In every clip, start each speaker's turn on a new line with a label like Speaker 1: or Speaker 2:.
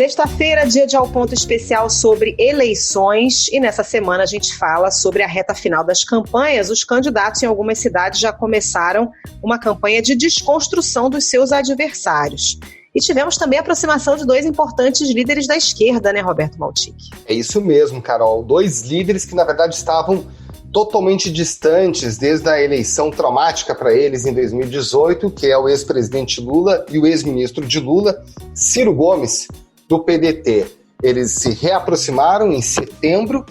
Speaker 1: Sexta-feira, dia de Ao Ponto especial sobre eleições, e nessa semana a gente fala sobre a reta final das campanhas. Os candidatos em algumas cidades já começaram uma campanha de desconstrução dos seus adversários. E tivemos também a aproximação de dois importantes líderes da esquerda, né, Roberto Maltic?
Speaker 2: É isso mesmo, Carol. Dois líderes que, na verdade, estavam totalmente distantes desde a eleição traumática para eles em 2018, que é o ex-presidente Lula e o ex-ministro de Lula, Ciro Gomes, do PDT. Eles se reaproximaram em setembro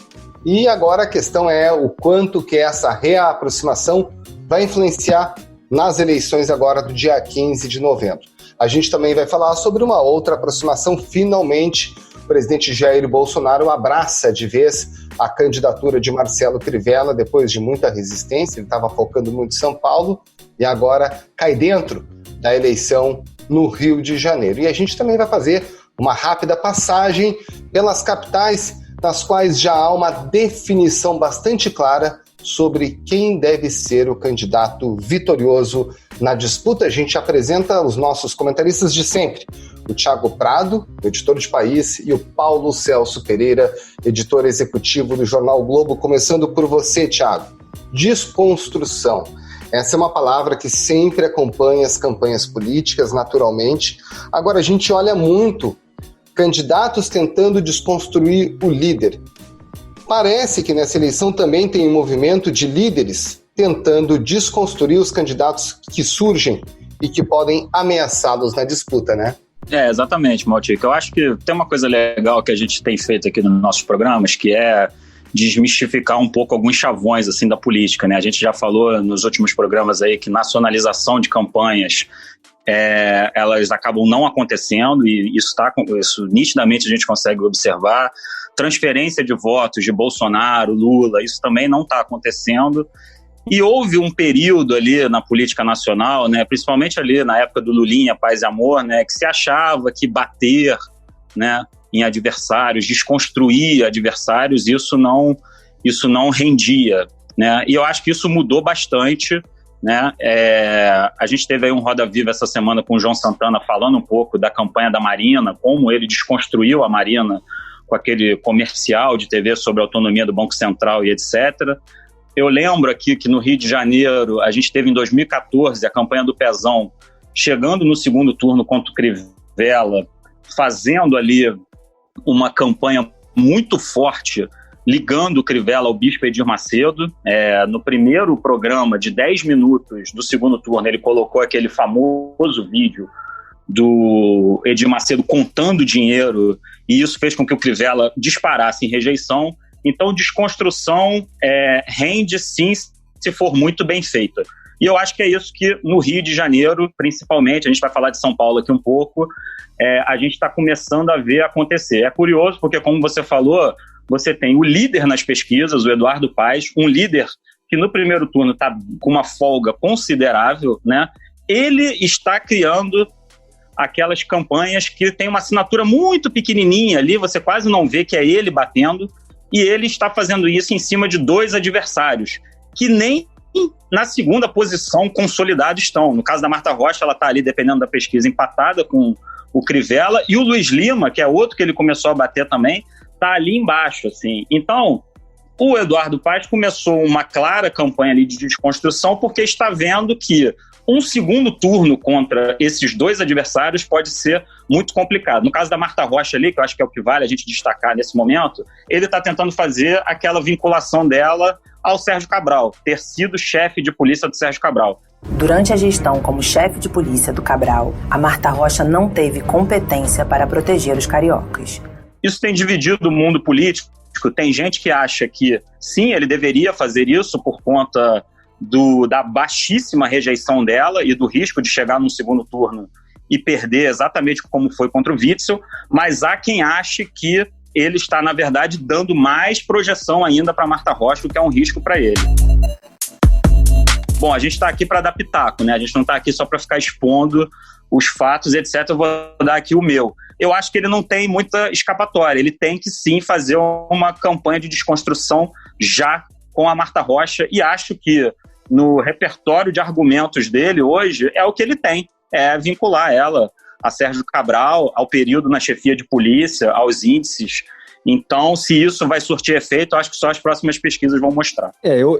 Speaker 2: e agora a questão é o quanto que essa reaproximação vai influenciar nas eleições agora do dia 15 de novembro. A gente também vai falar sobre uma outra aproximação. Finalmente, o presidente Jair Bolsonaro abraça de vez a candidatura de Marcelo Crivella depois de muita resistência. Ele estava focando muito em São Paulo e agora cai dentro da eleição no Rio de Janeiro. E a gente também vai fazer uma rápida passagem pelas capitais nas quais já há uma definição bastante clara sobre quem deve ser o candidato vitorioso na disputa. A gente apresenta os nossos comentaristas de sempre, o Thiago Prado, editor de País, e o Paulo Celso Pereira, editor executivo do Jornal Globo. Começando por você, Thiago. Desconstrução. Essa é uma palavra que sempre acompanha as campanhas políticas, naturalmente. Agora, a gente olha muito candidatos tentando desconstruir o líder. Parece que nessa eleição também tem um movimento de líderes tentando desconstruir os candidatos que surgem e que podem ameaçá-los na disputa, né?
Speaker 3: Exatamente, Maltic. Eu acho que tem uma coisa legal que a gente tem feito aqui nos nossos programas, que é desmistificar um pouco alguns chavões assim, da política, né? A gente já falou nos últimos programas aí que nacionalização de campanhas elas acabam não acontecendo, e isso nitidamente a gente consegue observar. Transferência de votos de Bolsonaro, Lula, isso também não está acontecendo. E houve um período ali na política nacional, né, principalmente ali na época do Lulinha, Paz e Amor, né, que se achava que bater, né, em adversários, desconstruir adversários, isso não rendia, né? E eu acho que isso mudou bastante, né? A gente teve aí um Roda Viva essa semana com o João Santana falando um pouco da campanha da Marina, como ele desconstruiu a Marina com aquele comercial de TV sobre a autonomia do Banco Central e etc. Eu lembro aqui que no Rio de Janeiro, a gente teve em 2014 a campanha do Pezão, chegando no segundo turno contra o Crivella, fazendo ali uma campanha muito forte, ligando o Crivella ao bispo Edir Macedo. No primeiro programa de 10 minutos do segundo turno, ele colocou aquele famoso vídeo do Edir Macedo contando dinheiro, e isso fez com que o Crivella disparasse em rejeição. Então, desconstrução rende sim se for muito bem feita. E eu acho que é isso que no Rio de Janeiro, principalmente, a gente vai falar de São Paulo aqui um pouco, a gente está começando a ver acontecer. É curioso porque, como você falou, você tem o líder nas pesquisas, o Eduardo Paes, um líder que no primeiro turno está com uma folga considerável, né? Ele está criando aquelas campanhas que tem uma assinatura muito pequenininha ali, você quase não vê que é ele batendo, e ele está fazendo isso em cima de dois adversários, que nem na segunda posição consolidados estão. No caso da Marta Rocha, ela está ali, dependendo da pesquisa, empatada com o Crivella, e o Luiz Lima, que é outro que ele começou a bater também, está ali embaixo, assim. Então, o Eduardo Paes começou uma clara campanha ali de desconstrução, porque está vendo que um segundo turno contra esses dois adversários pode ser muito complicado. No caso da Marta Rocha ali, que eu acho que é o que vale a gente destacar nesse momento, ele está tentando fazer aquela vinculação dela ao Sérgio Cabral, ter sido chefe de polícia do Sérgio Cabral.
Speaker 4: Durante a gestão como chefe de polícia do Cabral, a Marta Rocha não teve competência para proteger os cariocas.
Speaker 3: Isso tem dividido o mundo político. Tem gente que acha que, sim, ele deveria fazer isso por conta da baixíssima rejeição dela e do risco de chegar num segundo turno e perder exatamente como foi contra o Witzel, mas há quem ache que ele está, na verdade, dando mais projeção ainda para Marta Rocha, o que é um risco para ele. Bom, a gente está aqui para dar pitaco, né? A gente não está aqui só para ficar expondo os fatos, etc. Eu vou dar aqui o meu. Eu acho que ele não tem muita escapatória. Ele tem que, sim, fazer uma campanha de desconstrução já com a Marta Rocha, e acho que no repertório de argumentos dele hoje é o que ele tem, é vincular ela a Sérgio Cabral, ao período na chefia de polícia, aos índices. Então, se isso vai surtir efeito, acho que só as próximas pesquisas vão mostrar.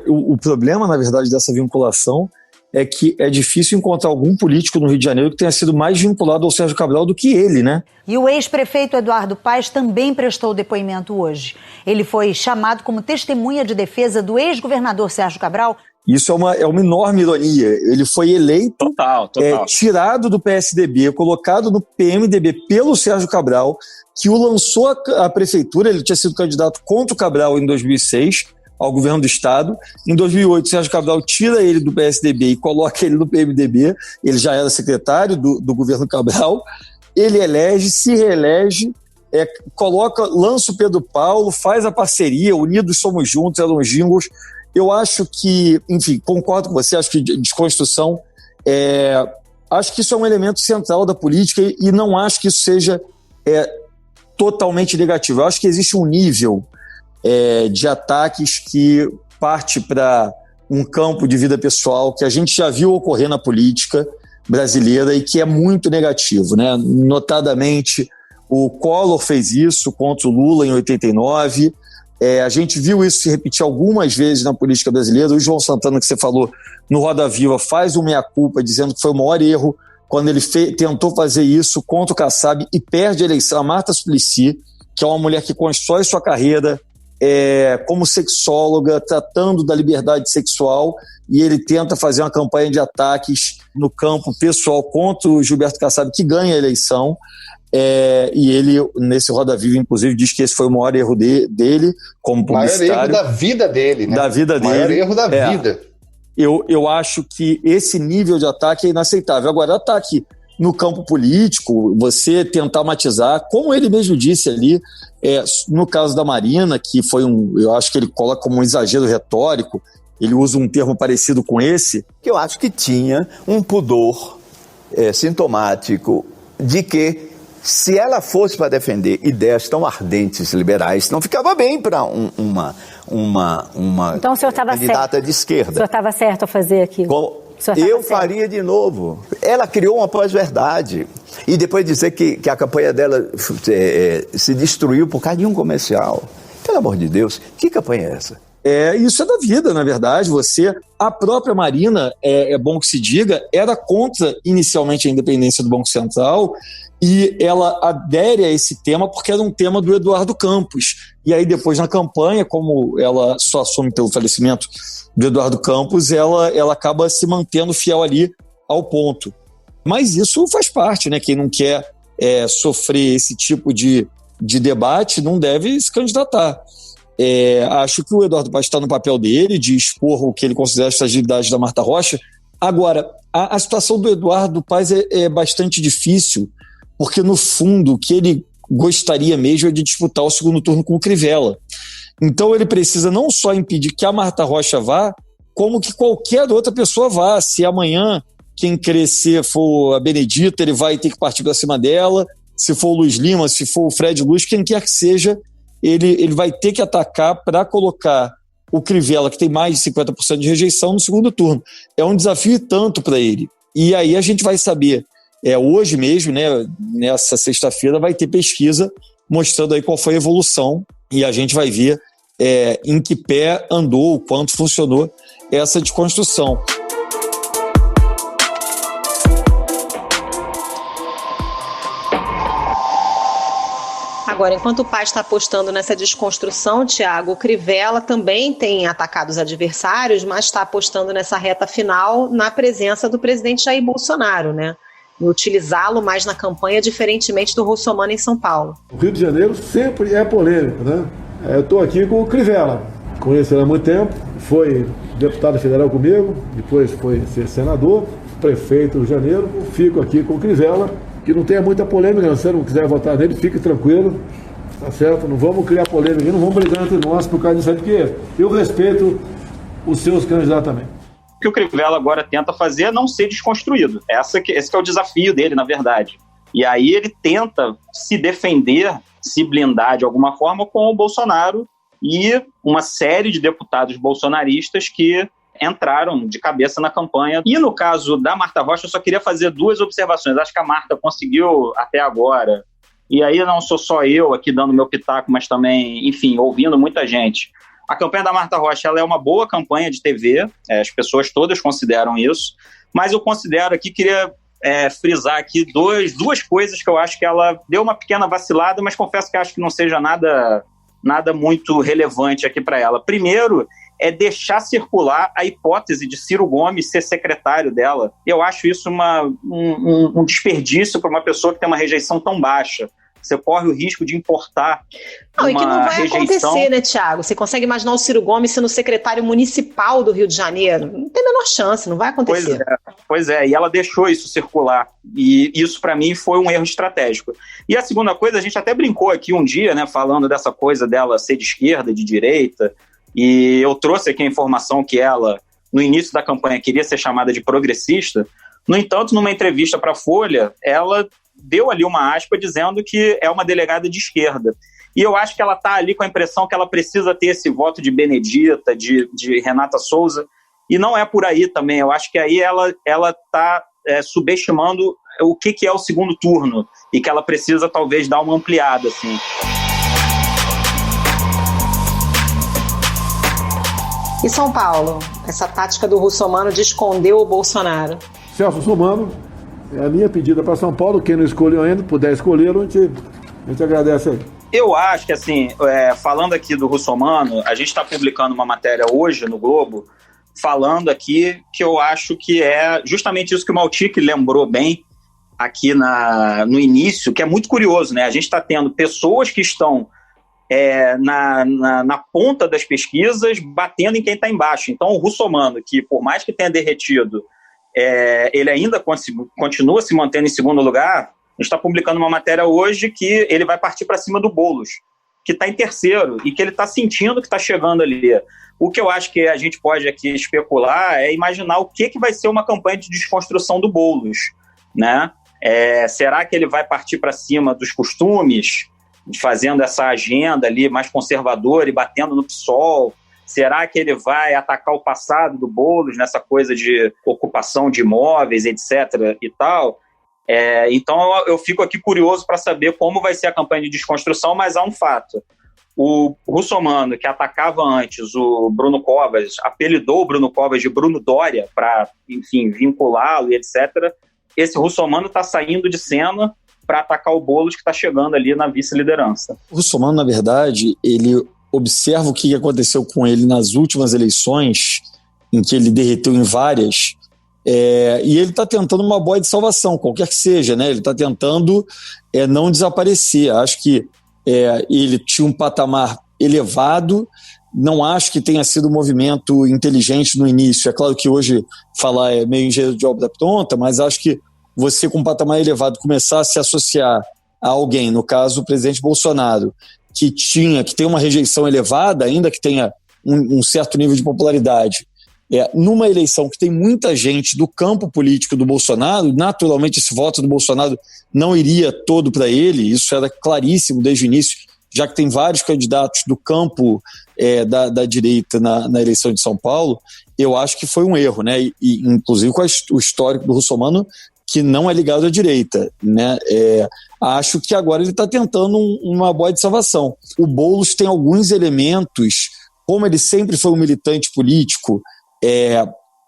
Speaker 5: O problema, na verdade, dessa vinculação é que é difícil encontrar algum político no Rio de Janeiro que tenha sido mais vinculado ao Sérgio Cabral do que ele, né?
Speaker 6: E o ex-prefeito Eduardo Paes também prestou depoimento hoje. Ele foi chamado como testemunha de defesa do ex-governador Sérgio Cabral.
Speaker 5: Isso é uma enorme ironia. Ele foi eleito,
Speaker 3: Total.
Speaker 5: tirado do PSDB, colocado no PMDB pelo Sérgio Cabral, que o lançou à prefeitura. Ele tinha sido candidato contra o Cabral em 2006, ao governo do Estado. Em 2008, o Sérgio Cabral tira ele do PSDB e coloca ele no PMDB. Ele já era secretário do governo Cabral. Ele elege, se reelege, lança o Pedro Paulo, faz a parceria, Unidos Somos Juntos, eram jingles. Eu acho que, enfim, concordo com você, acho que desconstrução, acho que isso é um elemento central da política e não acho que isso seja totalmente negativo. Eu acho que existe um nível de ataques que parte para um campo de vida pessoal que a gente já viu ocorrer na política brasileira e que é muito negativo, né? Notadamente, o Collor fez isso contra o Lula em 89. A gente viu isso se repetir algumas vezes na política brasileira. O João Santana, que você falou no Roda Viva, faz o meia-culpa, dizendo que foi o maior erro quando ele tentou fazer isso contra o Kassab e perde a eleição. A Marta Suplicy, que é uma mulher que constrói sua carreira como sexóloga, tratando da liberdade sexual, e ele tenta fazer uma campanha de ataques no campo pessoal contra o Gilberto Kassab, que ganha a eleição. E ele, nesse Roda Viva, inclusive, diz que esse foi o maior erro dele como publicitário.
Speaker 2: O maior erro da vida dele, né?
Speaker 5: Da vida dele.
Speaker 2: O maior erro da vida.
Speaker 5: Eu acho que esse nível de ataque é inaceitável. Agora, ataque no campo político, você tentar matizar, como ele mesmo disse ali, no caso da Marina, que foi eu acho que ele coloca como um exagero retórico, ele usa um termo parecido com esse.
Speaker 7: Que eu acho que tinha um pudor sintomático de que, se ela fosse para defender ideias tão ardentes liberais, não ficava bem para uma
Speaker 8: então, o senhor estava
Speaker 7: candidata
Speaker 8: certo.
Speaker 7: de esquerda.
Speaker 8: O senhor estava certo a fazer aquilo?
Speaker 7: Eu faria de novo. Ela criou uma pós-verdade. E depois dizer que a campanha dela se destruiu por causa de um comercial. Pelo amor de Deus, que campanha é essa?
Speaker 5: Isso é da vida, na verdade. A própria Marina, é bom que se diga, era contra inicialmente a independência do Banco Central, e ela adere a esse tema porque era um tema do Eduardo Campos. E aí depois na campanha, como ela só assume pelo falecimento do Eduardo Campos, ela acaba se mantendo fiel ali ao ponto. Mas isso faz parte, né? Quem não quer sofrer esse tipo de debate não deve se candidatar. Acho que o Eduardo Paes está no papel dele de expor o que ele considera as fragilidades da Marta Rocha. Agora, a situação do Eduardo Paes é bastante difícil, porque no fundo o que ele gostaria mesmo é de disputar o segundo turno com o Crivella. Então ele precisa não só impedir que a Marta Rocha vá, como que qualquer outra pessoa vá. Se amanhã quem crescer for a Benedita, ele vai ter que partir para cima dela. Se for o Luiz Lima, se for o Fred Luz, quem quer que seja, ele vai ter que atacar para colocar o Crivella, que tem mais de 50% de rejeição, no segundo turno. É um desafio e tanto para ele. E aí a gente vai saber, hoje mesmo, né, nessa sexta-feira, vai ter pesquisa mostrando aí qual foi a evolução, e a gente vai ver em que pé andou, o quanto funcionou essa desconstrução.
Speaker 1: Agora, enquanto o Paes está apostando nessa desconstrução, Tiago, o Crivella também tem atacado os adversários, mas está apostando nessa reta final na presença do presidente Jair Bolsonaro, né? E utilizá-lo mais na campanha, diferentemente do Russomano em São Paulo.
Speaker 9: O Rio de Janeiro sempre é polêmico, né? Eu estou aqui com o Crivella, conheço ele há muito tempo, foi deputado federal comigo, depois foi ser senador, prefeito do Rio de Janeiro. Fico aqui com o Crivella, que não tenha muita polêmica, se você não quiser votar nele, fique tranquilo, tá certo? Não vamos criar polêmica, não vamos brigar entre nós por causa disso aí, porque eu respeito os seus candidatos também.
Speaker 3: O que o Crivella agora tenta fazer é não ser desconstruído. Esse que é o desafio dele, na verdade. E aí ele tenta se defender, se blindar de alguma forma com o Bolsonaro e uma série de deputados bolsonaristas que entraram de cabeça na campanha. E no caso da Marta Rocha, eu só queria fazer 2 observações. Acho que a Marta conseguiu até agora, e aí não sou só eu aqui dando meu pitaco, mas também, enfim, ouvindo muita gente. A campanha da Marta Rocha, ela é uma boa campanha de TV, as pessoas todas consideram isso, mas eu considero aqui, queria frisar aqui duas coisas que eu acho que ela deu uma pequena vacilada, mas confesso que acho que não seja nada muito relevante aqui para ela. Primeiro, é deixar circular a hipótese de Ciro Gomes ser secretário dela. Eu acho isso um desperdício para uma pessoa que tem uma rejeição tão baixa. Você corre o risco de importar
Speaker 1: e que não vai
Speaker 3: rejeição.
Speaker 1: Acontecer, né, Thiago? Você consegue imaginar o Ciro Gomes sendo secretário municipal do Rio de Janeiro? Não tem a menor chance, não vai acontecer.
Speaker 3: Pois é, e ela deixou isso circular. E isso, para mim, foi um erro estratégico. E a segunda coisa, a gente até brincou aqui um dia, né, falando dessa coisa dela ser de esquerda, de direita, e eu trouxe aqui a informação que ela, no início da campanha, queria ser chamada de progressista. No entanto, numa entrevista para a Folha, ela deu ali uma aspa dizendo que é uma delegada de esquerda. E eu acho que ela está ali com a impressão que ela precisa ter esse voto de Benedita, de Renata Souza, e não é por aí também. Eu acho que aí ela está subestimando o que é o segundo turno e que ela precisa talvez dar uma ampliada, assim.
Speaker 1: E São Paulo? Essa tática do Russomano de esconder o Bolsonaro.
Speaker 9: Celso Russomano, é a minha pedida para São Paulo. Quem não escolheu ainda, puder escolhê-lo, a gente agradece aí.
Speaker 3: Eu acho que, assim, falando aqui do Russomano, a gente está publicando uma matéria hoje no Globo, falando aqui que eu acho que é justamente isso que o Maltic lembrou bem aqui no início, que é muito curioso, né? A gente está tendo pessoas que estão na ponta das pesquisas, batendo em quem está embaixo. Então, o Russomano, que por mais que tenha derretido, ele ainda continua se mantendo em segundo lugar. A gente está publicando uma matéria hoje que ele vai partir para cima do Boulos, que está em terceiro e que ele está sentindo que está chegando ali. O que eu acho que a gente pode aqui especular é imaginar o que vai ser uma campanha de desconstrução do Boulos, né? Será que ele vai partir para cima dos costumes, fazendo essa agenda ali mais conservadora e batendo no PSOL? Será que ele vai atacar o passado do Boulos nessa coisa de ocupação de imóveis, etc. e tal? Então eu fico aqui curioso para saber como vai ser a campanha de desconstrução, mas há um fato. O Russomano, que atacava antes o Bruno Covas, apelidou o Bruno Covas de Bruno Dória para, enfim, vinculá-lo e etc. Esse Russomano está saindo de cena para atacar o Boulos, que está chegando ali na vice-liderança.
Speaker 5: O Russomano, na verdade, ele observa o que aconteceu com ele nas últimas eleições, em que ele derreteu em várias, e ele está tentando uma boia de salvação, qualquer que seja, né? Ele está tentando não desaparecer. Acho que ele tinha um patamar elevado, não acho que tenha sido um movimento inteligente no início. É claro que hoje falar é meio engenheiro de obra pronta, mas acho que você com um patamar elevado começar a se associar a alguém, no caso o presidente Bolsonaro, que tem uma rejeição elevada, ainda que tenha um certo nível de popularidade, numa eleição que tem muita gente do campo político do Bolsonaro, naturalmente esse voto do Bolsonaro não iria todo para ele, isso era claríssimo desde o início, já que tem vários candidatos do campo da direita na eleição de São Paulo. Eu acho que foi um erro, né? E inclusive com o histórico do Russomano, que não é ligado à direita, né? Acho que agora ele está tentando uma boia de salvação. O Boulos tem alguns elementos, como ele sempre foi um militante político,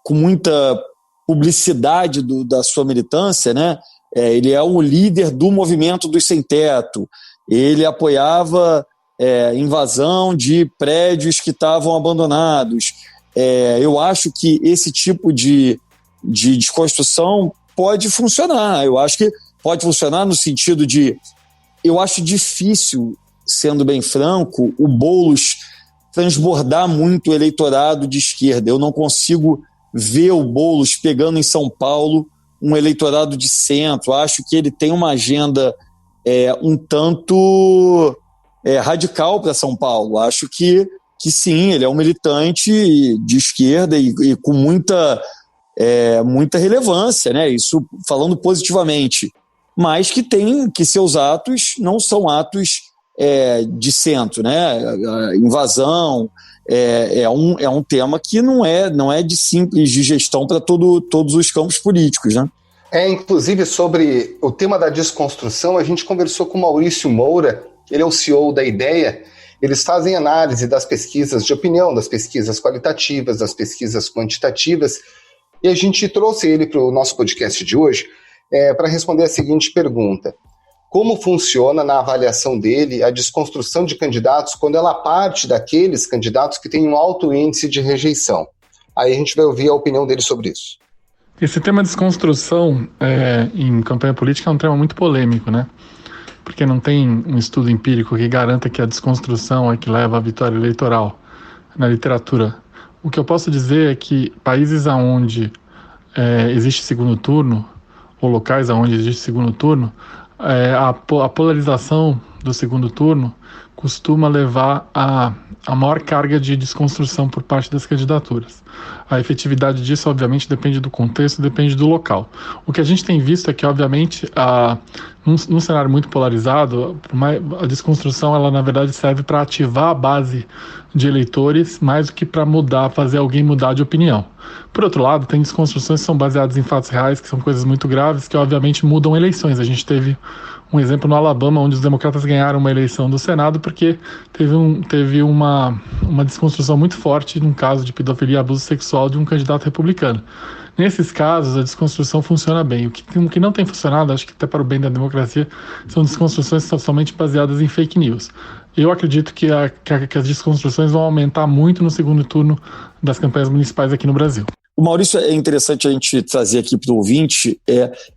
Speaker 5: com muita publicidade da sua militância, né? Ele é o líder do movimento dos sem-teto, ele apoiava invasão de prédios que estavam abandonados. Eu acho que esse tipo de desconstrução pode funcionar. Eu acho que pode funcionar no sentido de... Eu acho difícil, sendo bem franco, o Boulos transbordar muito o eleitorado de esquerda. Eu não consigo ver o Boulos pegando em São Paulo um eleitorado de centro. Acho que ele tem uma agenda um tanto radical para São Paulo. Acho que sim, ele é um militante de esquerda e com muita relevância, né? Isso falando positivamente, mas que seus atos não são atos de centro, né? A invasão é um tema que não é de simples digestão para todos os campos políticos, né?
Speaker 2: Inclusive, sobre o tema da desconstrução, a gente conversou com o Maurício Moura, ele é o CEO da Ideia. Eles fazem análise das pesquisas de opinião, das pesquisas qualitativas, das pesquisas quantitativas, e a gente trouxe ele para o nosso podcast de hoje para responder a seguinte pergunta: como funciona na avaliação dele a desconstrução de candidatos quando ela parte daqueles candidatos que têm um alto índice de rejeição? Aí a gente vai ouvir a opinião dele sobre isso.
Speaker 10: Esse tema de desconstrução em campanha política é um tema muito polêmico, né? Porque não tem um estudo empírico que garanta que a desconstrução é que leva à vitória eleitoral na literatura. O que eu posso dizer é que países onde existe segundo turno, ou locais onde existe segundo turno, a polarização do segundo turno costuma levar a maior carga de desconstrução por parte das candidaturas. A efetividade disso, obviamente, depende do contexto, depende do local. O que a gente tem visto é que, obviamente, num cenário muito polarizado, a desconstrução, ela, na verdade, serve para ativar a base de eleitores mais do que para fazer alguém mudar de opinião. Por outro lado, tem desconstruções que são baseadas em fatos reais, que são coisas muito graves, que, obviamente, mudam eleições. A gente teve um exemplo no Alabama, onde os democratas ganharam uma eleição do Senado porque teve uma desconstrução muito forte num caso de pedofilia e abuso sexual de um candidato republicano. Nesses casos, a desconstrução funciona bem. O que não tem funcionado, acho que até para o bem da democracia, são desconstruções totalmente baseadas em fake news. Eu acredito que as desconstruções vão aumentar muito no segundo turno das campanhas municipais aqui no Brasil.
Speaker 5: O Maurício, é interessante a gente trazer aqui para o ouvinte,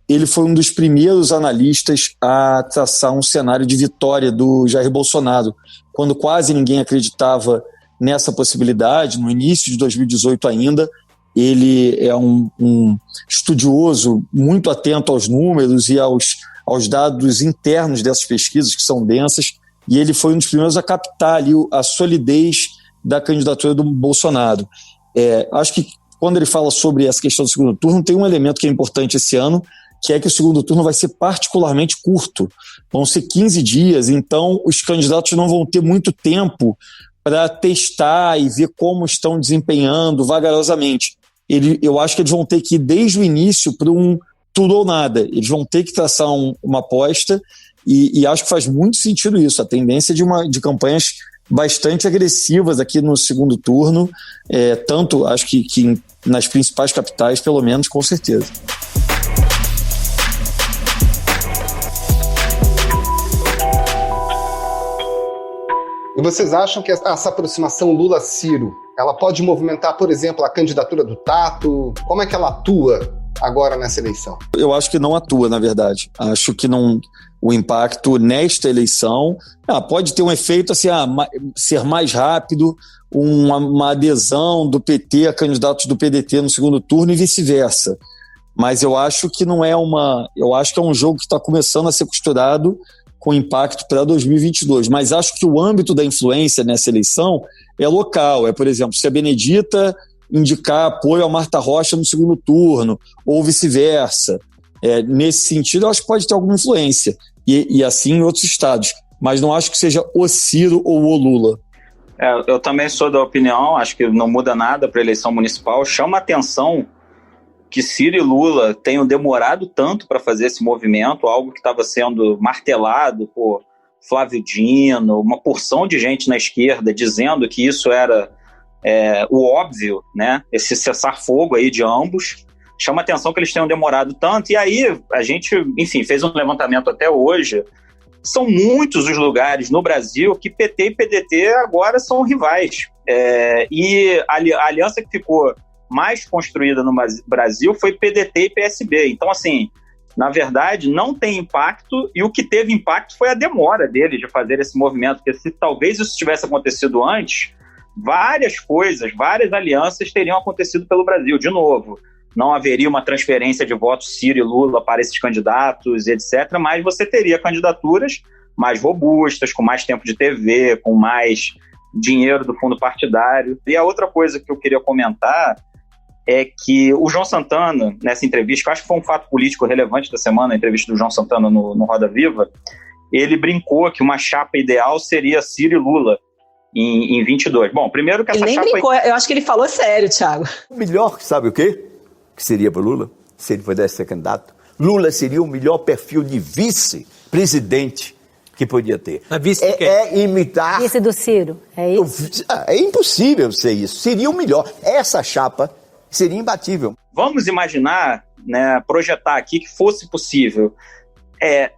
Speaker 5: ele foi um dos primeiros analistas a traçar um cenário de vitória do Jair Bolsonaro, quando quase ninguém acreditava nessa possibilidade, no início de 2018 ainda. Ele é um estudioso muito atento aos números e aos dados internos dessas pesquisas, que são densas, e ele foi um dos primeiros a captar ali a solidez da candidatura do Bolsonaro. Acho que quando ele fala sobre essa questão do segundo turno, tem um elemento que é importante esse ano, que é que o segundo turno vai ser particularmente curto. Vão ser 15 dias, então os candidatos não vão ter muito tempo para testar e ver como estão desempenhando vagarosamente. Eu acho que eles vão ter que ir desde o início para um tudo ou nada. Eles vão ter que traçar uma aposta e acho que faz muito sentido isso. A tendência de campanhas bastante agressivas aqui no segundo turno, tanto acho que nas principais capitais, pelo menos, com certeza.
Speaker 2: E vocês acham que essa aproximação Lula-Ciro, ela pode movimentar, por exemplo, a candidatura do Tato? Como é que ela atua agora nessa eleição?
Speaker 5: Eu acho que não atua, na verdade. Acho que não. O impacto nesta eleição pode ter um efeito assim, ser mais rápido, uma adesão do PT a candidatos do PDT no segundo turno e vice-versa. Mas eu acho que não é eu acho que é um jogo que está começando a ser costurado com impacto para 2022. Mas acho que o âmbito da influência nessa eleição é local. Por exemplo, se a Benedita indicar apoio a Marta Rocha no segundo turno, ou vice-versa. Nesse sentido, eu acho que pode ter alguma influência. E assim em outros estados. Mas não acho que seja o Ciro ou o Lula.
Speaker 3: Eu também sou da opinião, acho que não muda nada para a eleição municipal. Chama a atenção que Ciro e Lula tenham demorado tanto para fazer esse movimento, algo que estava sendo martelado por Flávio Dino, uma porção de gente na esquerda dizendo que isso era o óbvio, né? Esse cessar-fogo aí de ambos. Chama a atenção que eles tenham demorado tanto, e aí a gente, enfim, fez um levantamento até hoje. São muitos os lugares no Brasil que PT e PDT agora são rivais. E a aliança que ficou mais construída no Brasil foi PDT e PSB. Então, assim, na verdade, não tem impacto, e o que teve impacto foi a demora deles de fazer esse movimento, porque se talvez isso tivesse acontecido antes, várias alianças teriam acontecido pelo Brasil, de novo. Não haveria uma transferência de votos Ciro e Lula para esses candidatos, etc., mas você teria candidaturas mais robustas, com mais tempo de TV, com mais dinheiro do fundo partidário. E a outra coisa que eu queria comentar é que o João Santana, nessa entrevista, que eu acho que foi um fato político relevante da semana, a entrevista do João Santana no Roda Viva, ele brincou que uma chapa ideal seria Ciro e Lula. em 22. Bom, primeiro que essa
Speaker 1: ele nem
Speaker 3: chapa...
Speaker 1: brincou, eu acho que ele falou sério, Thiago.
Speaker 7: O melhor, sabe o quê? Que seria para Lula, se ele pudesse ser candidato? Lula seria o melhor perfil de vice-presidente que podia ter. Imitar...
Speaker 8: Vice do Ciro, é isso?
Speaker 7: É impossível ser isso. Seria o melhor. Essa chapa seria imbatível.
Speaker 3: Vamos imaginar, né, projetar aqui que fosse possível.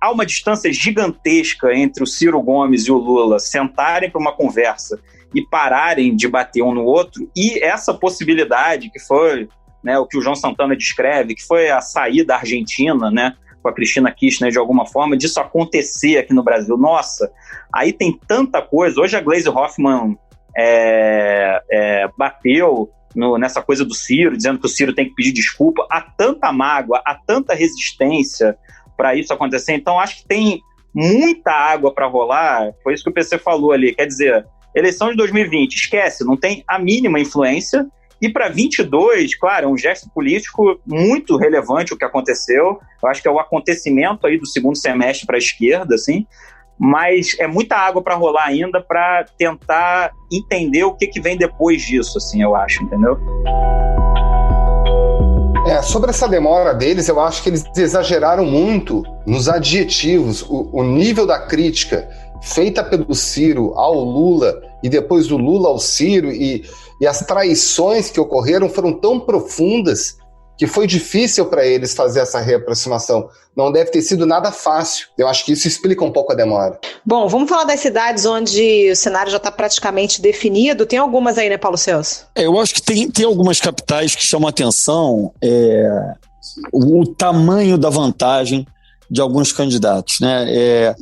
Speaker 3: Há uma distância gigantesca entre o Ciro Gomes e o Lula sentarem para uma conversa e pararem de bater um no outro, e essa possibilidade que foi, né, o que o João Santana descreve, que foi a saída da Argentina, né, com a Cristina Kirchner, de alguma forma, disso acontecer aqui no Brasil. Nossa, aí tem tanta coisa. Hoje a Gleisi Hoffmann bateu nessa coisa do Ciro, dizendo que o Ciro tem que pedir desculpa. Há tanta mágoa, há tanta resistência para isso acontecer. Então, acho que tem muita água para rolar. Foi isso que o PC falou ali. Quer dizer, eleição de 2020, esquece, não tem a mínima influência. E para 22, claro, é um gesto político muito relevante o que aconteceu. Eu acho que é o acontecimento aí do segundo semestre para a esquerda, assim. Mas é muita água para rolar ainda para tentar entender o que vem depois disso, assim, eu acho, entendeu?
Speaker 2: Sobre essa demora deles, eu acho que eles exageraram muito nos adjetivos. O nível da crítica feita pelo Ciro ao Lula e depois do Lula ao Ciro e as traições que ocorreram foram tão profundas que foi difícil para eles fazer essa reaproximação. Não deve ter sido nada fácil. Eu acho que isso explica um pouco a demora.
Speaker 1: Bom, vamos falar das cidades onde o cenário já está praticamente definido. Tem algumas aí, né, Paulo Celso?
Speaker 5: Eu acho que tem algumas capitais que chamam a atenção o tamanho da vantagem de alguns candidatos, né?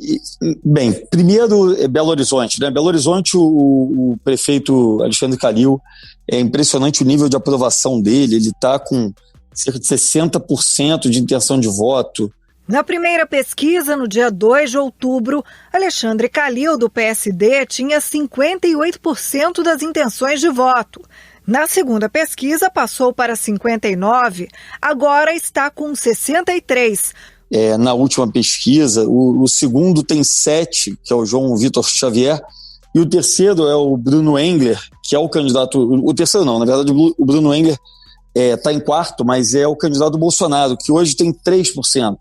Speaker 5: Bem, primeiro Belo Horizonte, né? Belo Horizonte, o prefeito Alexandre Calil, é impressionante o nível de aprovação dele. Ele está com cerca de 60% de intenção de voto.
Speaker 11: Na primeira pesquisa, no dia 2 de outubro, Alexandre Calil, do PSD, tinha 58% das intenções de voto. Na segunda pesquisa, passou para 59%, agora está com 63%.
Speaker 5: Na última pesquisa, o segundo tem 7%, que é o João Vitor Xavier, e o terceiro é o Bruno Engler, que é o candidato... O terceiro não, na verdade o Bruno Engler está em quarto, mas é o candidato do Bolsonaro, que hoje tem 3%.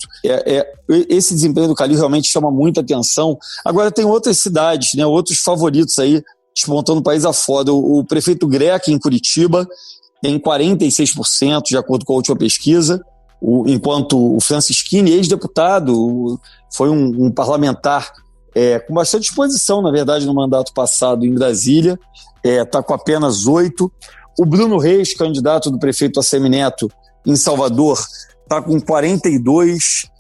Speaker 5: Esse desempenho do Calil realmente chama muita atenção. Agora tem outras cidades, né, outros favoritos aí, despontando o país afora. O prefeito Greca, em Curitiba, tem 46%, de acordo com a última pesquisa, enquanto o Francisquini, ex-deputado, foi um parlamentar com bastante exposição, na verdade, no mandato passado em Brasília, está com apenas 8%. O Bruno Reis, candidato do prefeito Assemineto em Salvador, está com 42%,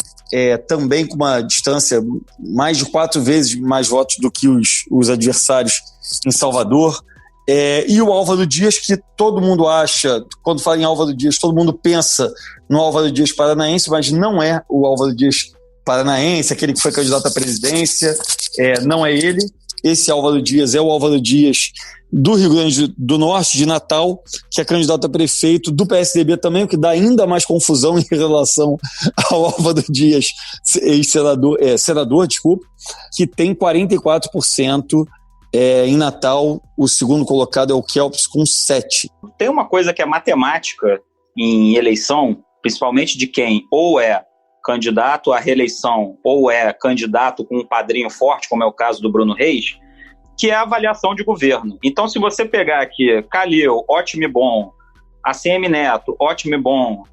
Speaker 5: também com uma distância mais de 4 vezes mais votos do que os adversários em Salvador. E o Álvaro Dias, que todo mundo acha, quando fala em Álvaro Dias, todo mundo pensa no Álvaro Dias paranaense, mas não é o Álvaro Dias paranaense, aquele que foi candidato à presidência, não é ele. Esse Álvaro Dias é o Álvaro Dias do Rio Grande do Norte, de Natal, que é candidato a prefeito do PSDB também, o que dá ainda mais confusão em relação ao Álvaro Dias, senador, que tem 44%. Em Natal, o segundo colocado é o Kelps com 7%.
Speaker 3: Tem uma coisa que é matemática em eleição, principalmente de quem ou é candidato à reeleição ou é candidato com um padrinho forte, como é o caso do Bruno Reis, que é a avaliação de governo. Então, se você pegar aqui Calil, ótimo e bom, ACM Neto, ótimo e bom,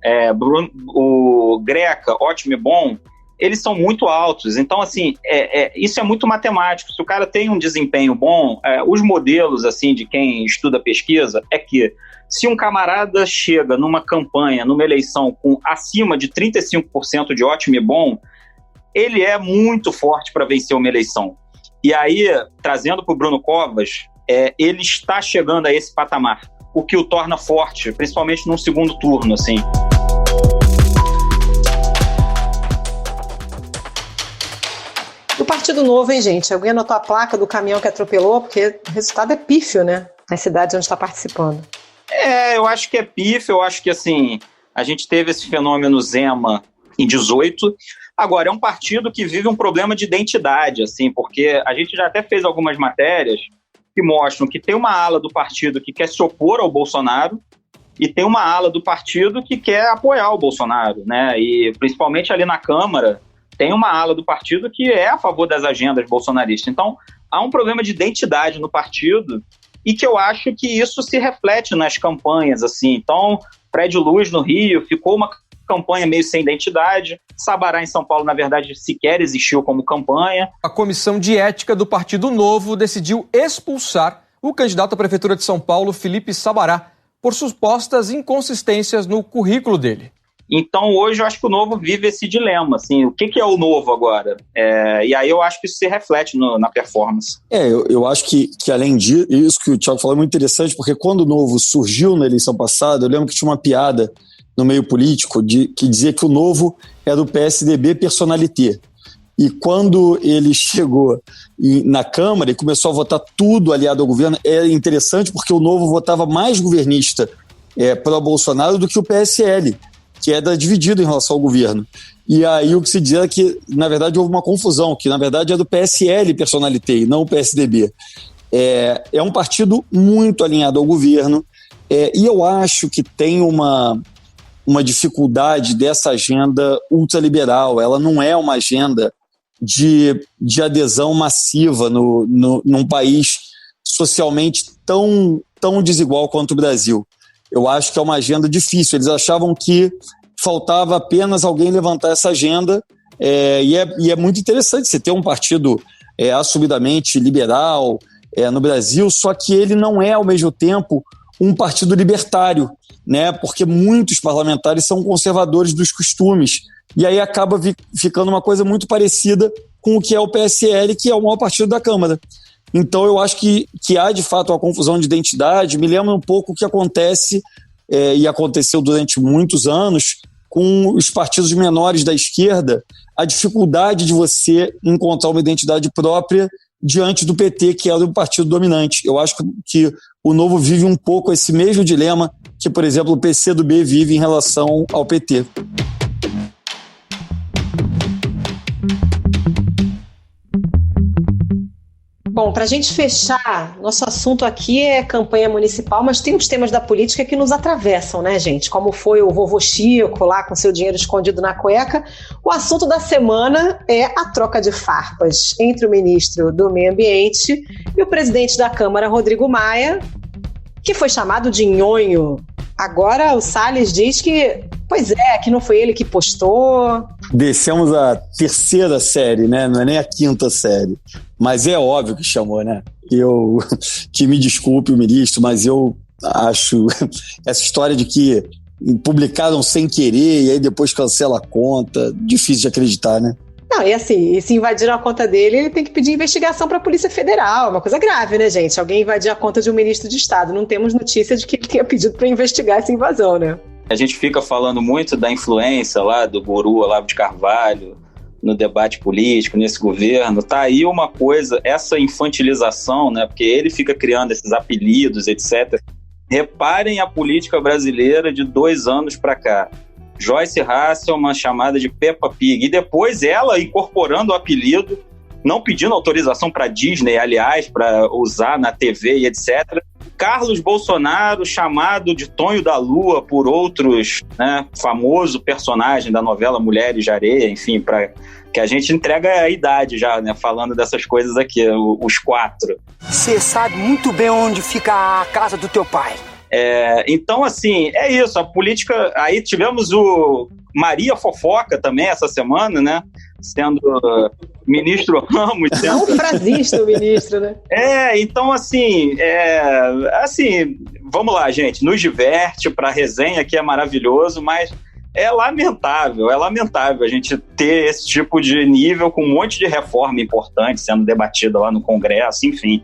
Speaker 3: o Greca, ótimo e bom, eles são muito altos. Então, assim, isso é muito matemático. Se o cara tem um desempenho bom, os modelos, assim, de quem estuda pesquisa, é que se um camarada chega numa campanha, numa eleição com acima de 35% de ótimo e bom, ele é muito forte para vencer uma eleição. E aí, trazendo para o Bruno Covas, ele está chegando a esse patamar, o que o torna forte, principalmente num segundo turno, assim.
Speaker 1: Do Partido Novo, hein, gente? Alguém anotou a placa do caminhão que atropelou? Porque o resultado é pífio, né? Nas cidades onde está participando.
Speaker 3: Eu acho que é pífio. Eu acho que, assim, a gente teve esse fenômeno Zema em 18. Agora, é um partido que vive um problema de identidade, assim, porque a gente já até fez algumas matérias que mostram que tem uma ala do partido que quer se opor ao Bolsonaro e tem uma ala do partido que quer apoiar o Bolsonaro, né? E principalmente ali na Câmara, tem uma ala do partido que é a favor das agendas bolsonaristas. Então, há um problema de identidade no partido e que eu acho que isso se reflete nas campanhas, assim. Então, Fred Luz no Rio ficou uma campanha meio sem identidade. Sabará em São Paulo, na verdade, sequer existiu como campanha.
Speaker 12: A Comissão de Ética do Partido Novo decidiu expulsar o candidato à Prefeitura de São Paulo, Felipe Sabará, por supostas inconsistências no currículo dele.
Speaker 3: Então, hoje, eu acho que o Novo vive esse dilema, assim, o que é o Novo agora? E aí eu acho que isso se reflete na performance.
Speaker 5: Eu acho que além disso, isso que o Thiago falou é muito interessante, porque quando o Novo surgiu na eleição passada, eu lembro que tinha uma piada no meio político que dizia que o Novo era do PSDB personalité. E quando ele chegou na Câmara e começou a votar tudo aliado ao governo, é interessante porque o Novo votava mais governista pró-Bolsonaro do que o PSL, que era dividido em relação ao governo. E aí o que se dizia é que, na verdade, houve uma confusão, que na verdade é do PSL personalité e não o PSDB. É um partido muito alinhado ao governo, e eu acho que tem uma dificuldade dessa agenda ultraliberal. Ela não é uma agenda de adesão massiva num país socialmente tão desigual quanto o Brasil. Eu acho que é uma agenda difícil. Eles achavam que faltava apenas alguém levantar essa agenda, e é muito interessante você ter um partido assumidamente liberal no Brasil, só que ele não é, ao mesmo tempo, um partido libertário, né? Porque muitos parlamentares são conservadores dos costumes, e aí acaba ficando uma coisa muito parecida com o que é o PSL, que é o maior partido da Câmara. Então eu acho que há de fato uma confusão de identidade. Me lembra um pouco o que acontece e aconteceu durante muitos anos com os partidos menores da esquerda, a dificuldade de você encontrar uma identidade própria diante do PT, que era o partido dominante. Eu acho que o Novo vive um pouco esse mesmo dilema que, por exemplo, o PCdoB vive em relação ao PT.
Speaker 1: Bom, para a gente fechar, nosso assunto aqui é campanha municipal, mas tem uns temas da política que nos atravessam, né, gente? Como foi o vovô Chico lá com seu dinheiro escondido na cueca. O assunto da semana é a troca de farpas entre o ministro do Meio Ambiente e o presidente da Câmara, Rodrigo Maia, que foi chamado de nhonho. Agora o Salles diz que, que não foi ele que postou.
Speaker 5: Descemos a terceira série, né? Não é nem a quinta série. Mas é óbvio que chamou, né? Que me desculpe o ministro, mas eu acho essa história de que publicaram sem querer e aí depois cancela a conta, difícil de acreditar, né?
Speaker 1: Não, e assim, se invadiram a conta dele, ele tem que pedir investigação para a Polícia Federal. É uma coisa grave, né, gente? Alguém invadir a conta de um ministro de Estado. Não temos notícia de que ele tenha pedido para investigar essa invasão, né?
Speaker 3: A gente fica falando muito da influência lá do guru Olavo de Carvalho no debate político, nesse governo. Tá aí uma coisa, essa infantilização, né? Porque ele fica criando esses apelidos, etc. Reparem a política brasileira de 2 anos para cá. Joyce Hasselman chamada de Peppa Pig, e depois ela incorporando o apelido, não pedindo autorização para Disney, aliás, para usar na TV e etc. Carlos Bolsonaro chamado de Tonho da Lua por outros, né, famoso personagem da novela Mulheres de Areia, enfim, para que a gente entrega a idade já, né, falando dessas coisas aqui, os 4.
Speaker 13: Você sabe muito bem onde fica a casa do teu pai.
Speaker 3: Então, assim, é isso, a política... Aí tivemos o Maria Fofoca também essa semana, né? Sendo ministro Ramos...
Speaker 1: É um frasista o ministro, né?
Speaker 3: Então, assim, vamos lá, gente, nos diverte, pra resenha aqui é maravilhoso, mas é lamentável a gente ter esse tipo de nível com um monte de reforma importante sendo debatida lá no Congresso, enfim...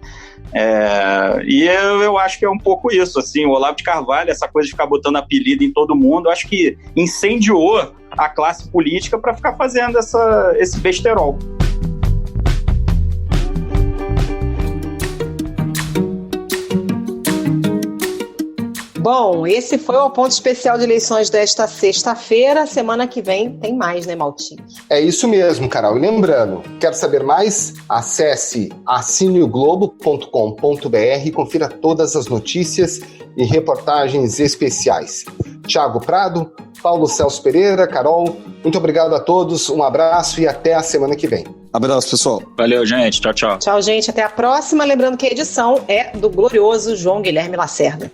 Speaker 3: E eu acho que é um pouco isso, assim, o Olavo de Carvalho, essa coisa de ficar botando apelido em todo mundo, acho que incendiou a classe política para ficar fazendo esse besterol.
Speaker 1: Bom, esse foi o ponto especial de eleições desta sexta-feira. Semana que vem tem mais, né, Maltinho?
Speaker 2: É isso mesmo, Carol. E lembrando, quer saber mais? Acesse assineoglobo.com.br e confira todas as notícias e reportagens especiais. Thiago Prado, Paulo Celso Pereira, Carol, muito obrigado a todos, um abraço e até a semana que vem.
Speaker 5: Abraço, pessoal.
Speaker 3: Valeu, gente. Tchau, tchau.
Speaker 1: Tchau, gente. Até a próxima. Lembrando que a edição é do glorioso João Guilherme Lacerda.